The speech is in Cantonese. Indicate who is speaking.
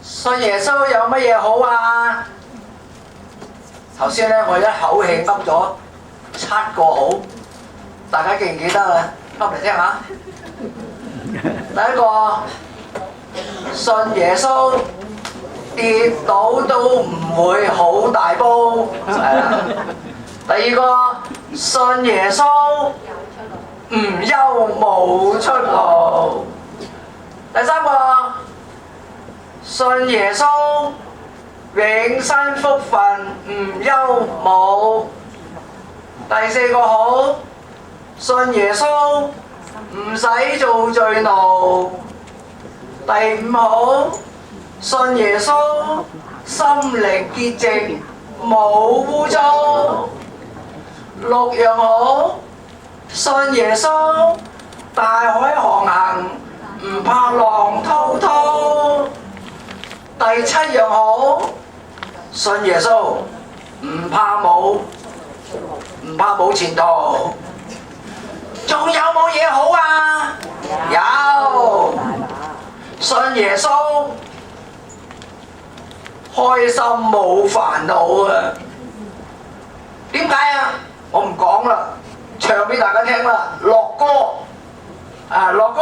Speaker 1: 信耶穌有乜嘢好啊？頭先咧，我一口氣噏咗7個好，大家記唔記得啊？噏嚟聽下。第一個，信耶穌跌倒都唔會好大煲，係啦。第二個，信耶穌唔憂冇出路。第三個，信耶穌永生福分唔憂冇。第四個好，信耶穌唔使做罪奴。第五好，信耶穌心靈潔淨冇污糟。6樣好，信耶穌大海航行唔怕浪滔滔。第7樣好，信耶穌唔怕冇前途。仲有冇嘢好啊？有，信耶穌開心冇煩惱啊！點解啊？我唔講啦，唱俾大家聽啦。樂歌啊，樂歌。